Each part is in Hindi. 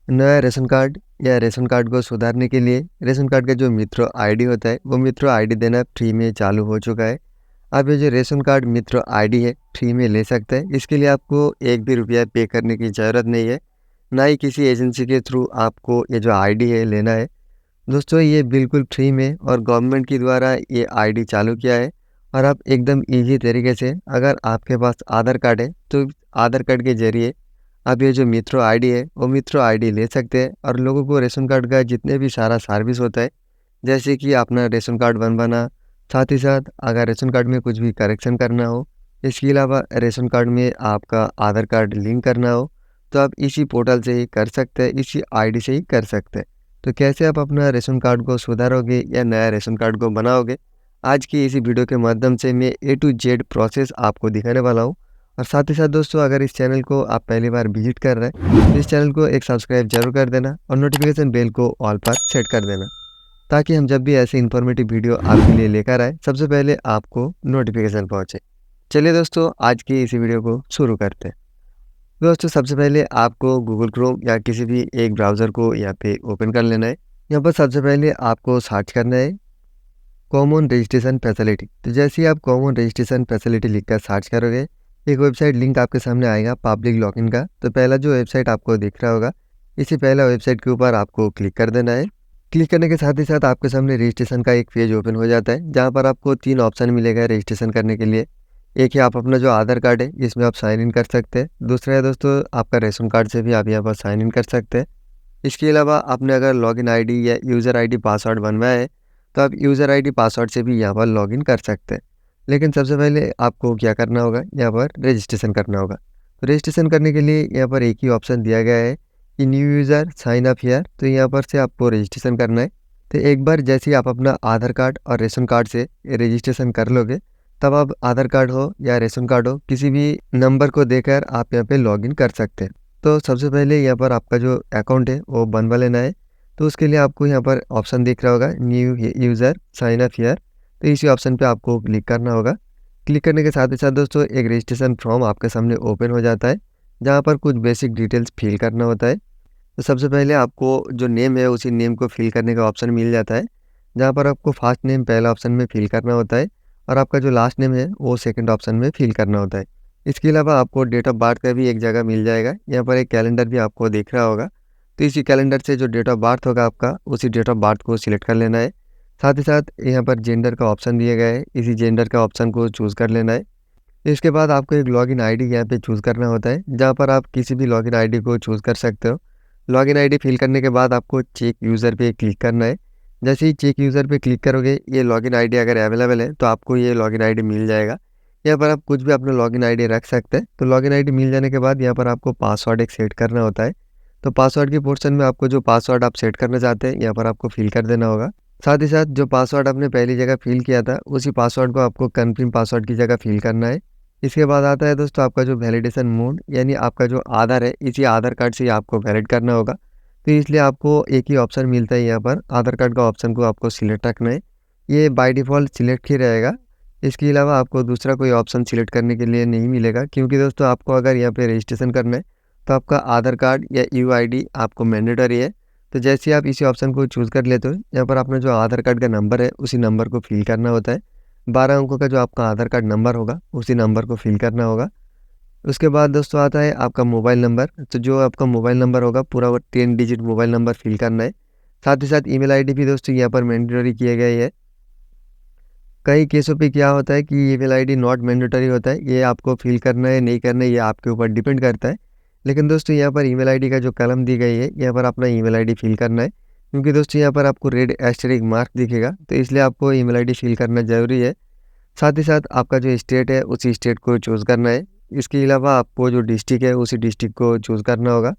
नया रेशन कार्ड या रेशन कार्ड को सुधारने के लिए रेशन कार्ड का जो मित्र आईडी होता है, वो मित्र आईडी देना फ्री में चालू हो चुका है। आप ये जो रेशन कार्ड मित्र आईडी है, फ्री में ले सकते हैं। इसके लिए आपको एक भी रुपया पे करने की ज़रूरत नहीं है, ना ही किसी एजेंसी के थ्रू आपको ये जो आईडी है लेना है। दोस्तों ये बिल्कुल फ्री में और गवर्नमेंट के द्वारा ये आईडी चालू किया है और आप एकदम ईज़ी तरीके से अगर आपके पास आधार कार्ड है, तो आधार कार्ड के ज़रिए आप ये जो मित्रो आईडी है, वो मित्रो आईडी ले सकते हैं और लोगों को रेशन कार्ड का जितने भी सारा सर्विस होता है, जैसे कि अपना रेशन कार्ड बनवाना, साथ ही साथ अगर रेशन कार्ड में कुछ भी करेक्शन करना हो, इसके अलावा रेशन कार्ड में आपका आधार कार्ड लिंक करना हो, तो आप इसी पोर्टल से ही कर सकते हैं, इसी आईडी से ही कर सकते हैं। तो कैसे आप अपना रेशन कार्ड को सुधारोगे या नया रेशन कार्ड को बनाओगे, आज की इसी वीडियो के माध्यम से मैं ए टू जेड प्रोसेस आपको दिखाने वाला हूँ। और साथ ही साथ दोस्तों, अगर इस चैनल को आप पहली बार विजिट कर रहे हैं, तो इस चैनल को एक सब्सक्राइब जरूर कर देना और नोटिफिकेशन बेल को ऑल पर सेट कर देना, ताकि हम जब भी ऐसे इन्फॉर्मेटिव वीडियो आपके लिए लेकर आए, सबसे पहले आपको नोटिफिकेशन पहुंचे। चलिए दोस्तों, आज की इसी वीडियो को शुरू करते हैं। दोस्तों सबसे पहले आपको गूगल क्रोम या किसी भी एक ब्राउज़र को यहाँ पे ओपन कर लेना है। यहाँ पर सबसे पहले आपको सर्च करना है कॉमन रजिस्ट्रेशन फैसिलिटी। तो जैसे ही आप कॉमन रजिस्ट्रेशन फैसिलिटी लिखकर सर्च करोगे, एक वेबसाइट लिंक आपके सामने आएगा पब्लिक लॉगिन का। तो पहला जो वेबसाइट आपको दिख रहा होगा, इसी पहला वेबसाइट के ऊपर आपको क्लिक कर देना है। क्लिक करने के साथ ही साथ आपके सामने रजिस्ट्रेशन का एक पेज ओपन हो जाता है, जहाँ पर आपको 3 ऑप्शन मिलेगा रजिस्ट्रेशन करने के लिए। एक है आप अपना जो आधार कार्ड है, इसमें आप साइन इन कर सकते हैं। दूसरा है दोस्तों आपका रेशन कार्ड से भी आप यहाँ पर साइन इन कर सकते हैं। इसके अलावा आपने अगर लॉगिन आईडी या यूज़र आईडी पासवर्ड बनवाया है, तो आप यूज़र आईडी पासवर्ड से भी यहाँ पर लॉगिन कर सकते हैं। लेकिन सबसे पहले आपको क्या करना होगा, यहाँ पर रजिस्ट्रेशन करना होगा। तो रजिस्ट्रेशन करने के लिए यहाँ पर एक ही ऑप्शन दिया गया है कि new user sign up here. तो यहाँ पर से आपको रजिस्ट्रेशन करना है। तो एक बार जैसे ही आप अपना आधार कार्ड और रेशन कार्ड से रजिस्ट्रेशन कर लोगे, तब आप आधार कार्ड हो या रेशन कार्ड हो, किसी भी नंबर को देकर आप यहाँ पे लॉगिन कर सकते हैं। तो सबसे पहले यहाँ पर आपका जो अकाउंट है वो बनवा लेना है। तो उसके लिए आपको यहाँ पर ऑप्शन दिख रहा होगा new user sign up here. तो इसी ऑप्शन पे आपको क्लिक करना होगा। क्लिक करने के साथ ही साथ दोस्तों एक रजिस्ट्रेशन फॉर्म आपके सामने ओपन हो जाता है, जहाँ पर कुछ बेसिक डिटेल्स फिल करना होता है। तो सबसे पहले आपको जो नेम है, उसी नेम को फिल करने का ऑप्शन मिल जाता है, जहाँ पर आपको फर्स्ट नेम पहला ऑप्शन में फिल करना होता है और आपका जो लास्ट नेम है वो सेकंड ऑप्शन में फिल करना होता है। इसके अलावा आपको डेट ऑफ बर्थ का भी एक जगह मिल जाएगा। यहाँ पर एक कैलेंडर भी आपको दिख रहा होगा। तो इसी कैलेंडर से जो डेट ऑफ बर्थ होगा आपका, उसी डेट ऑफ बर्थ को सिलेक्ट कर लेना है। साथ ही साथ यहाँ पर जेंडर का ऑप्शन दिया गया है, इसी जेंडर का ऑप्शन को चूज़ कर लेना है। इसके बाद आपको एक लॉगिन आईडी यहाँ पे चूज़ करना होता है, जहाँ पर आप किसी भी लॉगिन आईडी को चूज़ कर सकते हो। लॉगिन आईडी फिल करने के बाद आपको चेक यूज़र पे क्लिक करना है। जैसे ही चेक यूज़र पे क्लिक करोगे, ये लॉगिन आईडी अगर अवेलेबल है तो आपको ये लॉगिन आईडी मिल जाएगा। यहाँ पर आप कुछ भी अपना लॉगिन आईडी रख सकते हैं। तो लॉगिन आईडी मिल जाने के बाद यहाँ पर आपको पासवर्ड एक सेट करना होता है। तो पासवर्ड के पोर्शन में आपको जो पासवर्ड आप सेट करना चाहते हैं, यहाँ पर आपको फिल कर देना होगा। साथ ही साथ जो पासवर्ड आपने पहली जगह फिल किया था, उसी पासवर्ड को आपको कन्फर्म पासवर्ड की जगह फिल करना है। इसके बाद आता है दोस्तों आपका जो वैलिडेशन मोड, यानी आपका जो आधार है, इसी आधार कार्ड से ही आपको वैलिड करना होगा। तो इसलिए आपको एक ही ऑप्शन मिलता है, यहाँ पर आधार कार्ड का ऑप्शन को आपको सिलेक्ट रखना है। ये बाय डिफ़ॉल्ट सिलेक्ट ही रहेगा। इसके अलावा आपको दूसरा कोई ऑप्शन सिलेक्ट करने के लिए नहीं मिलेगा, क्योंकि दोस्तों आपको अगर यहाँ पे रजिस्ट्रेशन करना है, तो आपका आधार कार्ड या यूआईडी आपको मैंडेटरी है। तो जैसे ही आप इसी ऑप्शन को चूज़ कर लेते हो, यहाँ पर अपना जो आधार कार्ड का नंबर है, उसी नंबर को फिल करना होता है। 12 अंकों का जो आपका आधार कार्ड नंबर होगा, उसी नंबर को फिल करना होगा। उसके बाद दोस्तों आता है आपका मोबाइल नंबर। तो जो आपका मोबाइल नंबर होगा, पूरा वो 10 डिजिट मोबाइल नंबर फिल करना है। साथ ही साथ ईमेल आईडी भी दोस्तों यहाँ पर मैंडेटरी किए गए है। कई केसों पे क्या होता है कि ईमेल आईडी नॉट मैंडेटरी होता है, ये आपको फिल करना है नहीं करना है, ये आपके ऊपर डिपेंड करता है। लेकिन दोस्तों यहाँ पर ईमेल आईडी का जो कॉलम दी गई है, यहाँ पर अपना ईमेल आईडी फिल करना है, क्योंकि दोस्तों यहाँ पर आपको रेड एस्टेरिक मार्क दिखेगा, तो इसलिए आपको ईमेल आईडी फिल करना ज़रूरी है। साथ ही साथ आपका जो स्टेट है, उसी स्टेट को चूज़ करना है। इसके अलावा आपको जो डिस्ट्रिक्ट है, उसी डिस्ट्रिक्ट को चूज़ करना होगा।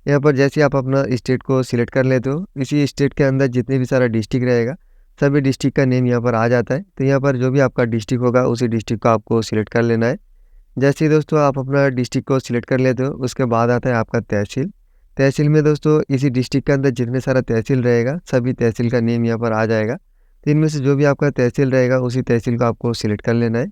यहाँ पर जैसे आप अपना स्टेट को सिलेक्ट कर लेते हो, इसी स्टेट के अंदर जितने भी सारा डिस्ट्रिक्ट रहेगा, सभी डिस्ट्रिक्ट का नेम यहाँ पर आ जाता है। तो यहाँ पर जो भी आपका डिस्ट्रिक्ट होगा, उसी डिस्ट्रिक्ट को आपको सिलेक्ट कर लेना है। जैसे ही दोस्तों आप अपना डिस्ट्रिक्ट को सिलेक्ट कर लेते हो, उसके बाद आता है आपका तहसील। तहसील में दोस्तों इसी डिस्ट्रिक्ट के अंदर जितने सारा तहसील रहेगा, सभी तहसील का नेम यहाँ पर आ जाएगा। तो इनमें से जो भी आपका तहसील रहेगा, उसी तहसील को आपको सिलेक्ट कर लेना है।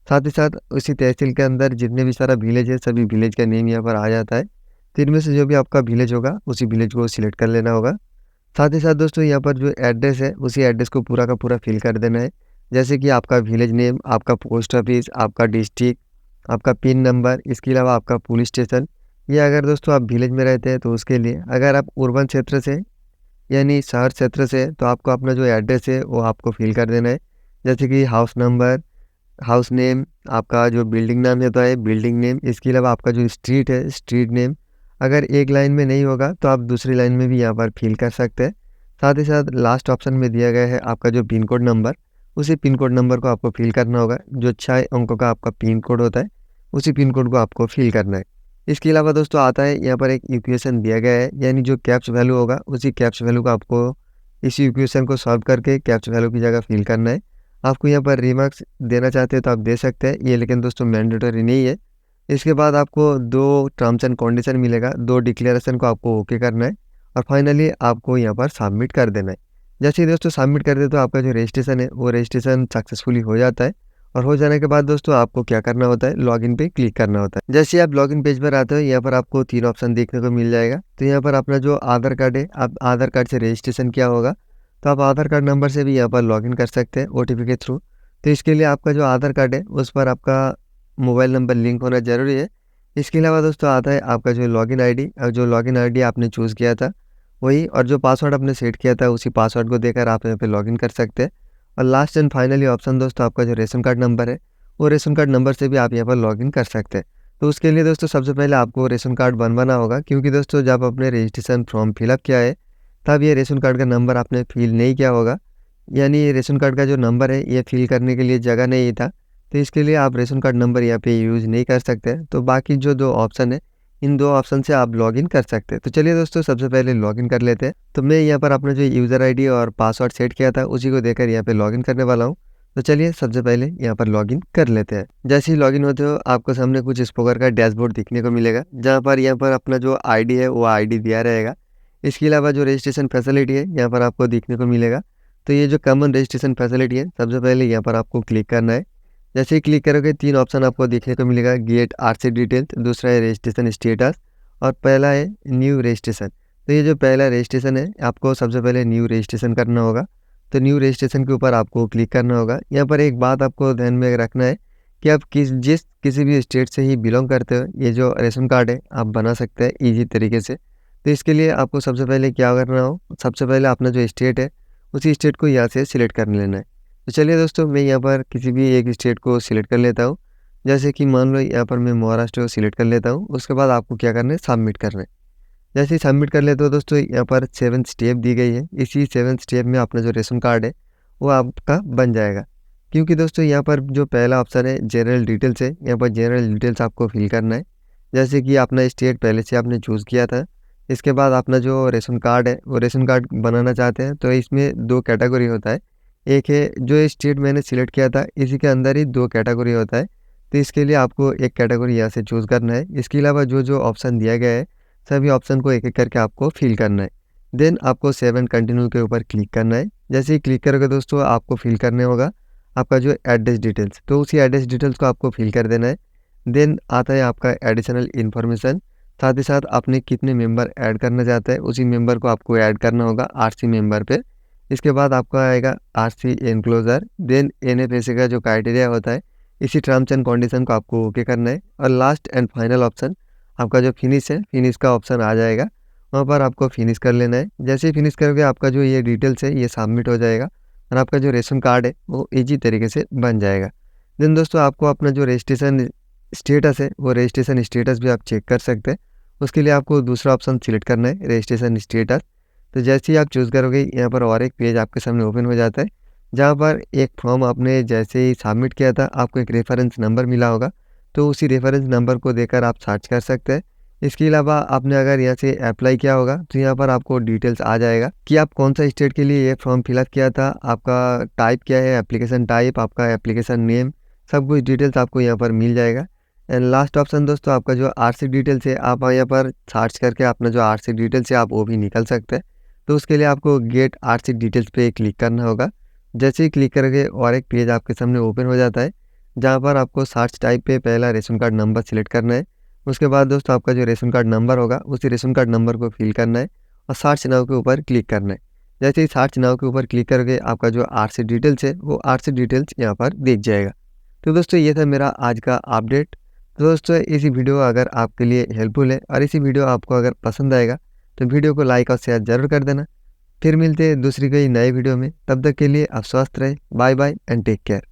साथ ही साथ उसी तहसील के अंदर जितने भी सारा विलेज है, सभी विलेज का नेम यहाँ पर आ जाता है। तो इनमें से जो भी आपका विलेज होगा उसी विलेज को सिलेक्ट कर लेना होगा। साथ ही साथ दोस्तों यहाँ पर जो एड्रेस है उसी एड्रेस को पूरा का पूरा फिल कर देना है। जैसे कि आपका विलेज नेम, आपका पोस्ट ऑफिस, आपका डिस्ट्रिक्ट, आपका पिन नंबर, इसके अलावा आपका पुलिस स्टेशन। ये अगर दोस्तों आप विलेज में रहते हैं तो उसके लिए, अगर आप urban क्षेत्र से यानी शहर क्षेत्र से तो आपको अपना जो एड्रेस है वो आपको फिल कर देना है। जैसे कि हाउस नंबर, हाउस नेम, आपका जो बिल्डिंग नाम है तो है बिल्डिंग नेम, इसके अलावा आपका जो स्ट्रीट है स्ट्रीट नेम। अगर एक लाइन में नहीं होगा तो आप दूसरी लाइन में भी यहाँ पर फिल कर सकते हैं। साथ ही साथ लास्ट ऑप्शन में दिया गया है आपका जो पिन कोड नंबर, उसी पिन कोड नंबर को आपको फिल करना होगा। जो 6 अंकों का आपका पिन कोड होता है उसी पिन कोड को आपको फिल करना है। इसके अलावा दोस्तों आता है यहाँ पर एक इक्वेशन दिया गया है, यानी जो कैप्च वैल्यू होगा उसी कैप्च वैल्यू को आपको इसी इक्वेशन को सॉल्व करके कैप्च वैल्यू की जगह फिल करना है। आपको यहाँ पर रिमार्क्स देना चाहते हैं तो आप दे सकते हैं ये, लेकिन दोस्तों मैंडेटरी नहीं है। इसके बाद आपको 2 टर्म्स एंड कंडीशन मिलेगा, 2 डिक्लेरेशन को आपको ओके करना है और फाइनली आपको यहाँ पर सबमिट कर देना है। जैसे ही दोस्तों सबमिट कर दे तो आपका जो रजिस्ट्रेशन है वो रजिस्ट्रेशन सक्सेसफुली हो जाता है। और हो जाने के बाद दोस्तों आपको क्या करना होता है, लॉगिन पे क्लिक करना होता है। जैसे आप लॉगिन पेज पर आते हो यहाँ पर आपको 3 ऑप्शन देखने को मिल जाएगा। तो यहाँ पर अपना जो आधार कार्ड है, आप आधार कार्ड से रजिस्ट्रेशन किया होगा तो आप आधार कार्ड नंबर से भी यहाँ पर लॉगिन कर सकते हैं OTP के थ्रू। तो इसके लिए आपका जो आधार कार्ड है उस पर आपका मोबाइल नंबर लिंक होना ज़रूरी है। इसके अलावा दोस्तों आता है आपका जो लॉगिन आईडी, और जो लॉगिन आईडी आपने चूज़ किया था वही, और जो पासवर्ड आपने सेट किया था उसी पासवर्ड को देकर आप यहाँ पे लॉगिन कर सकते हैं। और लास्ट एंड फाइनली ऑप्शन दोस्तों आपका जो रेशन कार्ड नंबर है वो रेशन कार्ड नंबर से भी आप यहाँ पर लॉगिन कर सकते हैं। तो उसके लिए दोस्तों सबसे पहले आपको रेशन कार्ड बनवाना होगा, क्योंकि दोस्तों जब आपने रजिस्ट्रेशन फॉर्म फिलअप किया है तब ये रेशन कार्ड का नंबर आपने फिल नहीं किया होगा, यानी रेशन कार्ड का जो नंबर है ये फिल करने के लिए जगह नहीं था। तो इसके लिए आप रेशन कार्ड नंबर यहाँ पे यूज़ नहीं कर सकते। तो बाकी जो 2 ऑप्शन है इन 2 ऑप्शन से आप लॉगिन कर सकते हैं। तो चलिए दोस्तों सबसे पहले लॉगिन कर लेते हैं। तो मैं यहाँ पर अपना जो यूज़र आईडी और पासवर्ड सेट किया था उसी को देकर यहाँ पे लॉगिन करने वाला हूँ। तो चलिए सबसे पहले यहाँ पर लॉगिन कर लेते हैं। जैसे ही लॉगिन होते हो आपको सामने कुछ इस प्रकार का डैशबोर्ड दिखने को मिलेगा, जहाँ पर यहाँ पर अपना जो आईडी है वो आईडी दिया रहेगा। इसके अलावा जो रजिस्ट्रेशन फैसिलिटी है यहाँ पर आपको देखने को मिलेगा। तो ये जो कॉमन रजिस्ट्रेशन फैसिलिटी है सबसे पहले यहाँ पर आपको क्लिक करना है। जैसे ही क्लिक करोगे 3 ऑप्शन आपको देखने को मिलेगा, गेट आरसी डिटेल्स, दूसरा है रजिस्ट्रेशन स्टेटस और पहला है न्यू रजिस्ट्रेशन। तो ये जो पहला रजिस्ट्रेशन है आपको सबसे पहले न्यू रजिस्ट्रेशन करना होगा। तो न्यू रजिस्ट्रेशन के ऊपर आपको क्लिक करना होगा। यहाँ पर एक बात आपको ध्यान में रखना है कि आप किसी भी स्टेट से ही बिलोंग करते हो, ये जो रेशन कार्ड है आप बना सकते हैं ईजी तरीके से। तो इसके लिए आपको सबसे पहले क्या करना हो, सबसे पहले अपना जो स्टेट है उसी स्टेट को यहाँ से सिलेक्ट कर लेना है। तो चलिए दोस्तों मैं यहाँ पर किसी भी एक स्टेट को सिलेक्ट कर लेता हूँ। जैसे कि मान लो यहाँ पर मैं महाराष्ट्र को सिलेक्ट कर लेता हूँ। उसके बाद आपको क्या करना है, सबमिट करना है। जैसे ही सबमिट कर लेते हो दोस्तों यहाँ पर 7 स्टेप दी गई है। इसी 7 स्टेप में अपना जो रेशन कार्ड है वो आपका बन जाएगा। क्योंकि दोस्तों यहाँ पर जो पहला ऑप्शन है जनरल डिटेल्स है, यहाँ पर जनरल डिटेल्स आपको फिल करना है। जैसे कि अपना स्टेट पहले से आपने चूज़ किया था। इसके बाद अपना जो रेशन कार्ड है वो रेशन कार्ड बनाना चाहते हैं तो इसमें 2 कैटेगरी होता है। एक है जो स्टेट मैंने सिलेक्ट किया था इसी के अंदर ही 2 कैटेगरी होता है। तो इसके लिए आपको एक कैटेगरी यहाँ से चूज़ करना है। इसके अलावा जो ऑप्शन दिया गया है सभी ऑप्शन को एक-एक करके आपको फिल करना है। देन आपको 7 कंटिन्यू के ऊपर क्लिक करना है। जैसे ही क्लिक करोगे दोस्तों आपको फिल करने होगा आपका जो एड्रेस डिटेल्स, तो उसी एड्रेस डिटेल्स को आपको फिल कर देना है। देन आता है आपका एडिशनल इन्फॉर्मेशन, साथ ही साथ आपने कितने मेंबर ऐड करना चाहते हैं उसी मेंबर को आपको ऐड करना होगा आरसी मेंबर पे। इसके बाद आपका आएगा आरसी एनक्लोजर, देन एनएफएसए का जो क्राइटेरिया होता है इसी टर्म्स एंड कंडीशन को आपको ओके करना है। और लास्ट एंड फाइनल ऑप्शन आपका जो फिनिश है, फिनिश का ऑप्शन आ जाएगा, वहाँ पर आपको फिनिश कर लेना है। जैसे ही फिनिश करोगे आपका जो ये डिटेल्स है ये सबमिट हो जाएगा और आपका जो रेशन कार्ड है वो ईजी तरीके से बन जाएगा। देन दोस्तों आपको अपना जो रजिस्ट्रेशन स्टेटस है वो रजिस्ट्रेशन स्टेटस भी आप चेक कर सकते हैं। उसके लिए आपको दूसरा ऑप्शन सिलेक्ट करना है, रजिस्ट्रेशन स्टेटस। तो जैसे ही आप चूज़ करोगे यहाँ पर और एक पेज आपके सामने ओपन हो जाता है, जहाँ पर एक फॉर्म आपने जैसे ही सबमिट किया था आपको एक रेफरेंस नंबर मिला होगा। तो उसी रेफरेंस नंबर को देकर आप सर्च कर सकते हैं। इसके अलावा आपने अगर यहाँ से अप्लाई किया होगा तो यहाँ पर आपको डिटेल्स आ जाएगा कि आप कौन सा स्टेट के लिए ये फॉर्म फिलअप किया था, आपका टाइप क्या है, एप्लीकेशन टाइप, आपका एप्लीकेशन नेम, सब कुछ डिटेल्स आपको यहाँ पर मिल जाएगा। एंड लास्ट ऑप्शन दोस्तों आपका जो आरसी डिटेल्स है आप यहाँ पर सर्च करके अपना जो आरसी डिटेल्स है आप वो भी निकल सकते हैं। तो उसके लिए आपको गेट आरसी डिटेल्स पे क्लिक करना होगा। जैसे ही क्लिक करोगे और एक पेज आपके सामने ओपन हो जाता है, जहाँ पर आपको सर्च टाइप पे पहला रेशन कार्ड नंबर सिलेक्ट करना है, उसके बाद दोस्तों आपका जो रेशन कार्ड नंबर होगा उसी रेशन कार्ड नंबर को फिल करना है और सर्च नाउ के ऊपर क्लिक करना है। जैसे ही सर्च नाउ के ऊपर क्लिक करके आपका जो आरसी डिटेल्स है वो आरसी डिटेल्स यहाँ पर दिख जाएगा। तो दोस्तों ये था मेरा आज का अपडेट। तो दोस्तों इसी वीडियो अगर आपके लिए हेल्पफुल है और इसी वीडियो आपको अगर पसंद आएगा तो वीडियो को लाइक और शेयर ज़रूर कर देना। फिर मिलते हैं दूसरी कोई नए वीडियो में, तब तक के लिए आप स्वस्थ रहें। Bye bye and take care.